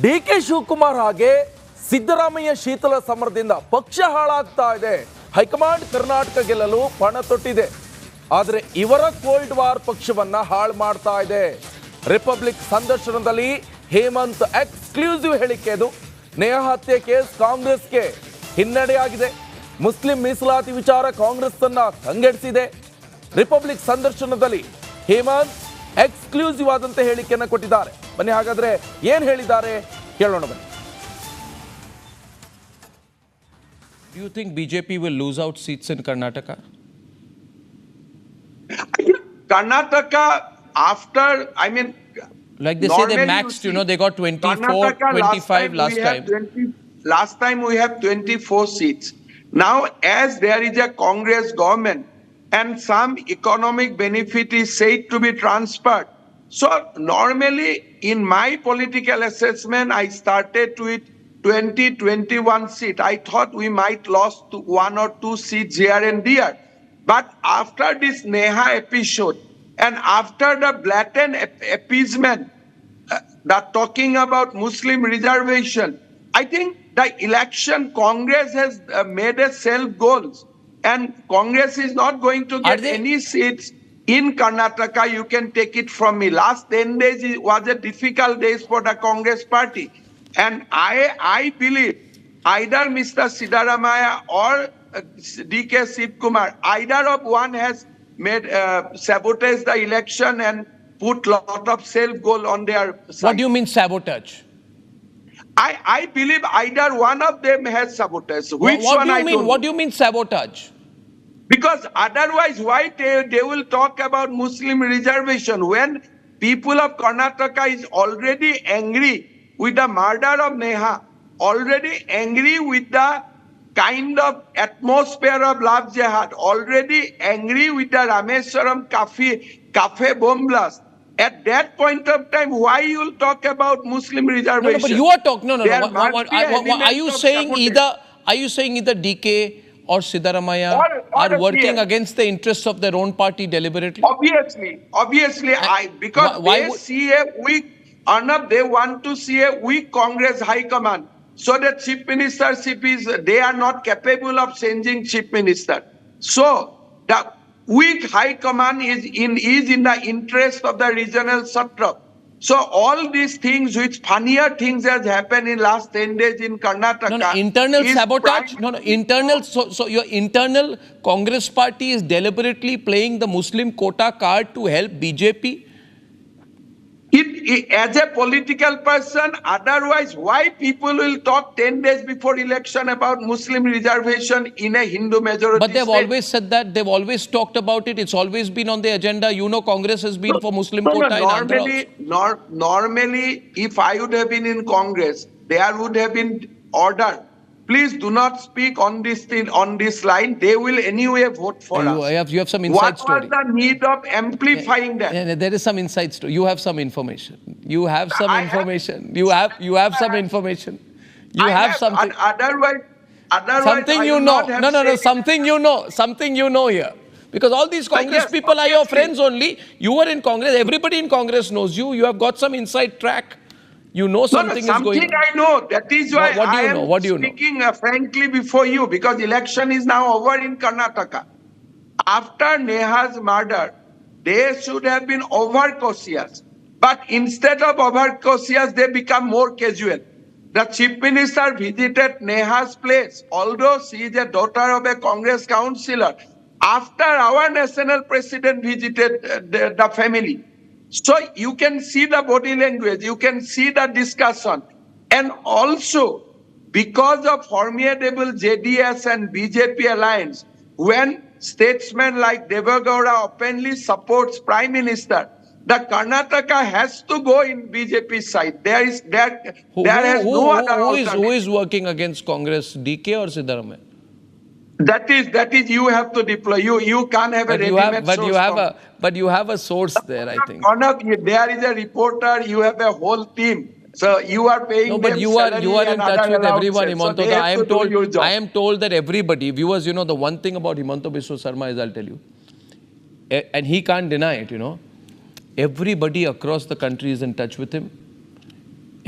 ಡಿ.ಕೆ. ಶಿವಕುಮಾರ್ ಹಾಗೆ ಸಿದ್ದರಾಮಯ್ಯ ಶೀತಲ ಸಮರದಿಂದ ಪಕ್ಷ ಹಾಳಾಗ್ತಾ ಇದೆ. ಹೈಕಮಾಂಡ್ ಕರ್ನಾಟಕ ಗೆಲ್ಲಲು ಪಣ ತೊಟ್ಟಿದೆ. ಆದರೆ ಇವರ ಕೋಲ್ಡ್ ವಾರ್ ಪಕ್ಷವನ್ನ ಹಾಳು ಮಾಡ್ತಾ ಇದೆ. ರಿಪಬ್ಲಿಕ್ ಸಂದರ್ಶನದಲ್ಲಿ ಹೇಮಂತ್ ಎಕ್ಸ್ಕ್ಲೂಸಿವ್ ಹೇಳಿಕೆ ಅದು. ನೇಹಾ ಹತ್ಯೆ ಕೇಸ್ ಕಾಂಗ್ರೆಸ್ಗೆ ಹಿನ್ನಡೆಯಾಗಿದೆ. ಮುಸ್ಲಿಂ ಮೀಸಲಾತಿ ವಿಚಾರ ಕಾಂಗ್ರೆಸ್ ಅನ್ನ ಕಂಗೆಡಿಸಿದೆ. ರಿಪಬ್ಲಿಕ್ ಸಂದರ್ಶನದಲ್ಲಿ ಹೇಮಂತ್ ಎಕ್ಸ್ಕ್ಲೂಸಿವ್ ಆದಂತೆ ಹೇಳಿಕೆಯನ್ನು ಕೊಟ್ಟಿದ್ದಾರೆ. ಬನ್ನಿ ಹಾಗಾದ್ರೆ ಏನ್ ಹೇಳಿದ್ದಾರೆ ಕೇಳೋಣ ಬನ್ನಿ. Do you think BJP will lose out seats in Karnataka? Karnataka after, I mean, like they say they maxed, they got 24, 25 last time. Last time we have 24 seats. Now, as there is a Congress government and some economic benefit is said to be transferred. So normally in my political assessment, I started with 21 seat. I thought we might lost to 1 or 2 seats here and there. But after this Neha episode and after the blatant appeasement, that talking about Muslim reservation, I think the election Congress has made a self goals and Congress is not going to get any seats in Karnataka. You can take it from me. Last 10 days was a difficult days for the Congress party. And I believe either Mr. Siddaramaiah or D.K. Shivkumar, either of one has made sabotage the election and put lot of self-goal on their side. What do you mean sabotage? I believe either one of them has sabotage. Which what one do you I mean? don't What do know. you mean sabotage? Because otherwise, why they will talk about Muslim reservation when people of Karnataka is already angry with the murder of Neha, already angry with the kind of atmosphere of love jihad, already angry with the Rameswaram cafe bomb blast. At that point of time, why you will talk about Muslim reservation? No, but you are talking. No. Are you saying either DK or Siddaramaiah are working against the interests of their own party deliberately? Obviously, because they want to see a weak Congress high command, so that chief ministership they are not capable of changing chief minister. So the weak high command is in the interest of the regional satrap. So all these things, which funnier things has happened in last 10 days in Karnataka. No, internal sabotage. Internal. So your internal Congress party is deliberately playing the Muslim quota card to help BJP. As a political person, otherwise, why people will talk 10 days before election about Muslim reservation in a Hindu majority But they've state? always said that. They've always talked about it. It's always been on the agenda. Congress has been for Muslim quota in Andhra also. Normally, if I would have been in Congress, there would have been order. Please do not speak on this thing, on this line. They will anyway vote for us. You have some inside story. What was the need of amplifying that? There is some inside story. You have some information. You have some information. You have some information. You have something. Otherwise, something you know. No. Something you know here. Because all these Congress people are your friends only. You were in Congress. Everybody in Congress knows you. You have got some inside track. You know something is going on. Something I know. That is why What do you know? What do you know? Speaking frankly before you, because election is now over in Karnataka. After Neha's murder, they should have been overcautious. But instead of overcautious, they become more casual. The chief minister visited Neha's place, although she is a daughter of a Congress councillor. After our national president visited the family. So you can see the body language, you can see the discussion. And also, because of formidable JDS and BJP alliance, when statesmen like Devagowda openly supports Prime Minister, the Karnataka has to go in BJP's side. There has no other alternative. Who is working against Congress, DK or Siddaramaiah? That is you have to deploy. You can't have a ready-made source. But you have a source there, I think. There is a reporter. You have a whole team. So you are paying. No, but you are in touch with everyone, Himanta. So I am told that everybody, viewers, the one thing about Himanta Biswa Sarma is, I'll tell you, and he can't deny it. Everybody across the country is in touch with him.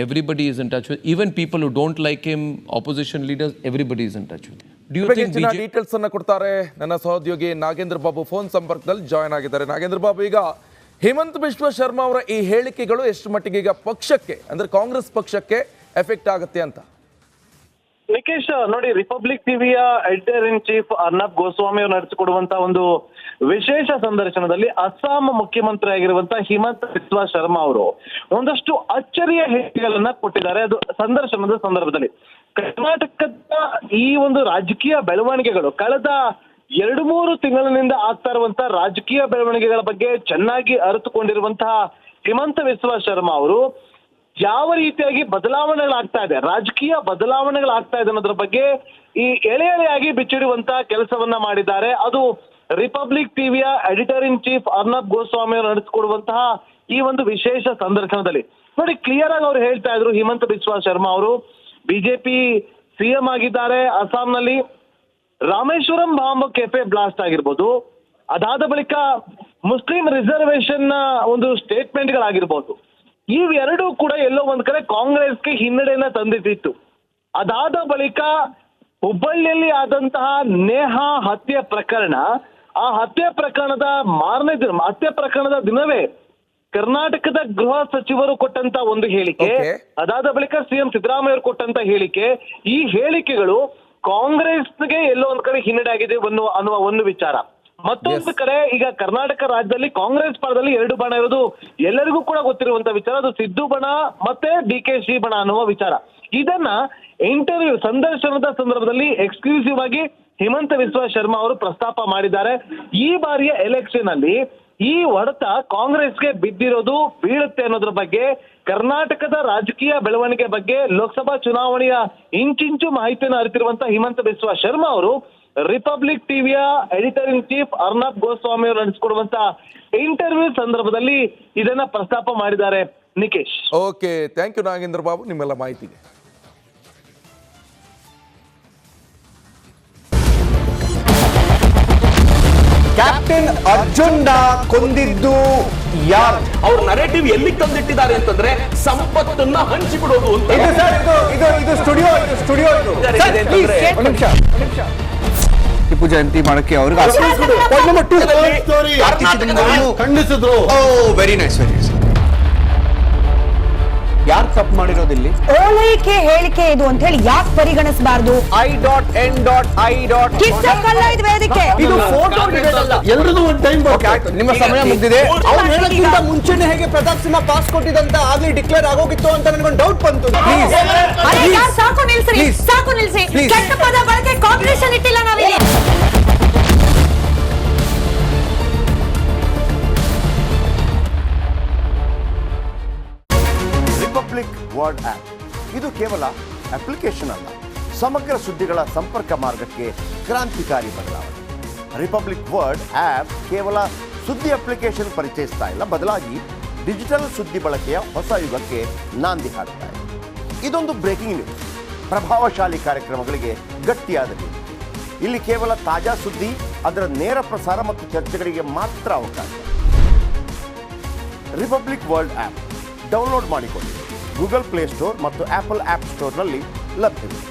Everybody is in touch with, even people who don't like him, opposition leaders, everybody is in touch with him. Do you think ಹೆಚ್ಚಿನ details ಅನ್ನ ಕೊಡ್ತಾರೆ ನನ್ನ ಸಹೋದ್ಯೋಗಿ Nagendra Babu phone ಸಂಪರ್ಕದಲ್ಲಿ join ಆಗಿದ್ದಾರೆ. ನಾಗೇಂದ್ರ ಬಾಬು, ಈಗ ಹಿಮಂತ್ ಬಿಶ್ವ ಶರ್ಮಾ ಅವರ ಈ ಹೇಳಿಕೆಗಳು ಎಷ್ಟು ಮಟ್ಟಿಗೆ ಈಗ ಪಕ್ಷಕ್ಕೆ ಅಂದ್ರೆ ಕಾಂಗ್ರೆಸ್ ಪಕ್ಷಕ್ಕೆ ಎಫೆಕ್ಟ್ ಆಗುತ್ತೆ ಅಂತ? ನಿಕೇಶ್ ನೋಡಿ, ರಿಪಬ್ಲಿಕ್ ಟಿವಿಯ editor in chief Arnab Goswami ಅವರು ನಡೆಸಿಕೊಡುವಂತಹ ಒಂದು ವಿಶೇಷ ಸಂದರ್ಶನದಲ್ಲಿ ಅಸ್ಸಾಂ ಮುಖ್ಯಮಂತ್ರಿ ಆಗಿರುವಂತಹ ಹಿಮಂತ್ ಬಿಸ್ವಾ ಶರ್ಮಾ ಅವರು ಒಂದಷ್ಟು ಅಚ್ಚರಿಯ ಹೇಳಿಕೆಗಳನ್ನ ಕೊಟ್ಟಿದ್ದಾರೆ. ಅದು ಸಂದರ್ಶನದ ಸಂದರ್ಭದಲ್ಲಿ ಕರ್ನಾಟಕದ ಈ ಒಂದು ರಾಜಕೀಯ ಬೆಳವಣಿಗೆಗಳು ಕಳೆದ 2-3 ತಿಂಗಳಿನಿಂದ ಆಗ್ತಾ ಇರುವಂತಹ ರಾಜಕೀಯ ಬೆಳವಣಿಗೆಗಳ ಬಗ್ಗೆ ಚೆನ್ನಾಗಿ ಅರಿತುಕೊಂಡಿರುವಂತಹ ಹಿಮಂತ ಬಿಸ್ವಾ ಶರ್ಮಾ ಅವರು ಯಾವ ರೀತಿಯಾಗಿ ಬದಲಾವಣೆಗಳಾಗ್ತಾ ಇದೆ, ರಾಜಕೀಯ ಬದಲಾವಣೆಗಳಾಗ್ತಾ ಇದೆ ಅನ್ನೋದ್ರ ಬಗ್ಗೆ ಈ ಎಳೆಯಾಗಿ ಬಿಚ್ಚಿಡುವಂತಹ ಕೆಲಸವನ್ನ ಮಾಡಿದ್ದಾರೆ. ಅದು ರಿಪಬ್ಲಿಕ್ ಟಿವಿಯ editor in chief Arnab Goswami ಅವರು ನಡೆಸಿಕೊಡುವಂತಹ ಈ ಒಂದು ವಿಶೇಷ ಸಂದರ್ಶನದಲ್ಲಿ ನೋಡಿ, ಕ್ಲಿಯರ್ ಆಗಿ ಅವರು ಹೇಳ್ತಾ ಇದ್ರು. ಹಿಮಂತ ಬಿಸ್ವಾ ಶರ್ಮಾ ಅವರು ಬಿಜೆಪಿ ಸಿಎಂ ಆಗಿದ್ದಾರೆ ಅಸ್ಸಾಂನಲ್ಲಿ. ರಾಮೇಶ್ವರಂ ಬಾಂಬ್ ಕೆಫೆ ಬ್ಲಾಸ್ಟ್ ಆಗಿರ್ಬೋದು, ಅದಾದ ಬಳಿಕ ಮುಸ್ಲಿಂ ರಿಸರ್ವೇಶನ್ ಒಂದು ಸ್ಟೇಟ್ಮೆಂಟ್ಗಳಾಗಿರ್ಬೋದು, ಇವೆರಡೂ ಕೂಡ ಎಲ್ಲೋ ಒಂದ್ ಕಡೆ ಕಾಂಗ್ರೆಸ್ಗೆ ಹಿನ್ನಡೆಯನ್ನ ತಂದಿಟ್ಟಿತ್ತು. ಅದಾದ ಬಳಿಕ ಹುಬ್ಬಳ್ಳಿಯಲ್ಲಿ ಆದಂತಹ ನೇಹಾ ಹತ್ಯೆ ಪ್ರಕರಣ, ಆ ಹತ್ಯೆ ಪ್ರಕರಣದ ದಿನವೇ ಕರ್ನಾಟಕದ ಗೃಹ ಸಚಿವರು ಕೊಟ್ಟಂತ ಒಂದು ಹೇಳಿಕೆ, ಅದಾದ ಬಳಿಕ ಸಿಎಂ ಸಿದ್ದರಾಮಯ್ಯ ಅವರು ಕೊಟ್ಟಂತ ಹೇಳಿಕೆ, ಈ ಹೇಳಿಕೆಗಳು ಕಾಂಗ್ರೆಸ್ಗೆ ಎಲ್ಲೋ ಒಂದ್ ಕಡೆ ಹಿನ್ನಡೆ ಆಗಿದೆ ಅನ್ನುವ ಒಂದು ವಿಚಾರ. ಮತ್ತೊಂದು ಕಡೆ ಈಗ ಕರ್ನಾಟಕ ರಾಜ್ಯದಲ್ಲಿ ಕಾಂಗ್ರೆಸ್ ಪರದಲ್ಲಿ 2 ಬಣ ಇರೋದು ಎಲ್ಲರಿಗೂ ಕೂಡ ಗೊತ್ತಿರುವಂತ ವಿಚಾರ. ಅದು ಸಿದ್ದು ಬಣ ಮತ್ತೆ DK ಬಣ ಅನ್ನುವ ವಿಚಾರ. ಇದನ್ನ ಇಂಟರ್ವ್ಯೂ ಸಂದರ್ಶನದ ಸಂದರ್ಭದಲ್ಲಿ ಎಕ್ಸ್ಕ್ಲೂಸಿವ್ ಆಗಿ ಹಿಮಂತ ಬಿಸ್ವಾ ಶರ್ಮಾ ಅವರು ಪ್ರಸ್ತಾಪ ಮಾಡಿದ್ದಾರೆ. ಈ ಬಾರಿಯ ಎಲೆಕ್ಷನ್ ಅಲ್ಲಿ ಈ ಹೊಡೆತ ಕಾಂಗ್ರೆಸ್ಗೆ ಬೀಳುತ್ತೆ ಅನ್ನೋದ್ರ ಬಗ್ಗೆ, ಕರ್ನಾಟಕದ ರಾಜಕೀಯ ಬೆಳವಣಿಗೆ ಬಗ್ಗೆ, ಲೋಕಸಭಾ ಚುನಾವಣೆಯ ಇಂಚಿಂಚು ಮಾಹಿತಿಯನ್ನು ಅರಿತಿರುವಂತಹ ಹಿಮಂತ ಬಿಸ್ವಾ ಶರ್ಮಾ ಅವರು ರಿಪಬ್ಲಿಕ್ ಟಿವಿಯ editor in chief Arnab Goswami ಅವರು ನಡೆಸಿಕೊಡುವಂತಹ ಇಂಟರ್ವ್ಯೂ ಸಂದರ್ಭದಲ್ಲಿ ಇದನ್ನ ಪ್ರಸ್ತಾಪ ಮಾಡಿದ್ದಾರೆ. Nikesh, okay, thank you Nagendra Babu ನಿಮ್ಮೆಲ್ಲ ಮಾಹಿತಿಗೆ. ಕ್ಯಾಪ್ಟನ್ ಅರ್ಜುನ್ ಕೊಂದಿದ್ದು ಯಾರು? ಅವ್ರ ನರೇಟಿವ್ ಎಲ್ಲಿ ತಂದಿಟ್ಟಿದ್ದಾರೆ ಅಂತಂದ್ರೆ ಸಂಪತ್ತನ್ನ ಹಂಚಿಬಿಡೋದು ಅಂತ. ಇದು ಸ್ಟುಡಿಯೋ ಟಿಪ್ಪು ಜಯಂತಿ ಮಾಡಕ್ಕೆ ಅವ್ರಿಗೆ ಖಂಡಿಸಿದ್ರು. Very nice. ಯಾರು ತಪ್ಪು ಮಾಡಿರೋದಿಲ್ಲಿ? ಓಲೈಕೆ ಹೇಳಿಕೆ ಇದು ಅಂತ ಹೇಳಿ ಯಾಕೆ ಪರಿಗಣಿಸಬಾರದು? ಕಿಚ್ಚಕ್ಕಲ್ಲ ಇದು ವೇದಿಕೆ. ಇದು ಫೋಟೋ ಎಲ್ರಿಗೂ ಒಂದು ಟೈಮ್. ನಿಮ್ಮ ಸಮಯ ಮುಗಿದಿದೆ. ಅವ್ರು ಹೇಳೋಕ್ಕಿಂತ ಮುಂಚೆನೆ ಹೇಗೆ ಪ್ರತಾಪ್ ಸಿಂಹ ಪಾಸ್ ಕೊಟ್ಟಿದಂತ ಆಗ್ಲಿ ಡಿಕ್ಲೇರ್ ಆಗೋಗಿತ್ತು ಅಂತ ನನಗೊಂದು ಡೌಟ್ ಬಂತು. ಸಾಕು ನಿಲ್ಸಿ. ಕೆಟ್ಟ ಪದ ಬಳಕೆ ಕಾಂಪಿಟೇಷನ್ ಇಟ್ಟಿಲ್ಲ ನಾವಿಲ್ಲಿ. ರಿಪಬ್ಲಿಕ್ ವರ್ಡ್ ಆಪ್ ಇದು ಕೇವಲ ಅಪ್ಲಿಕೇಶನ್ ಅಲ್ಲ, ಸಮಗ್ರ ಸುದ್ದಿಗಳ ಸಂಪರ್ಕ ಮಾರ್ಗಕ್ಕೆ ಕ್ರಾಂತಿಕಾರಿ ಬದಲಾವಣೆ. ರಿಪಬ್ಲಿಕ್ ವರ್ಡ್ ಆಪ್ ಕೇವಲ ಸುದ್ದಿ ಅಪ್ಲಿಕೇಶನ್ ಪರಿಚಯಿಸ್ತಾ ಇಲ್ಲ, ಬದಲಾಗಿ ಡಿಜಿಟಲ್ ಸುದ್ದಿ ಬಳಕೆಯ ಹೊಸ ಯುಗಕ್ಕೆ ನಾಂದಿ ಹಾಡ್ತಾ ಇದೆ. ಇದೊಂದು ಬ್ರೇಕಿಂಗ್ ನ್ಯೂಸ್, ಪ್ರಭಾವಶಾಲಿ ಕಾರ್ಯಕ್ರಮಗಳಿಗೆ ಗಟ್ಟಿಯಾದ ನ್ಯೂಸ್. ಇಲ್ಲಿ ಕೇವಲ ತಾಜಾ ಸುದ್ದಿ, ಅದರ ನೇರ ಪ್ರಸಾರ ಮತ್ತು ಚರ್ಚೆಗಳಿಗೆ ಮಾತ್ರ ಅವಕಾಶ. ರಿಪಬ್ಲಿಕ್ ವರ್ಲ್ಡ್ ಆಪ್ ಡೌನ್ಲೋಡ್ ಮಾಡಿಕೊಳ್ಳಿ. ಗೂಗಲ್ ಪ್ಲೇ ಸ್ಟೋರ್ ಮತ್ತು ಆಪಲ್ ಆಪ್ ಸ್ಟೋರ್ನಲ್ಲಿ ಲಭ್ಯವಿದೆ.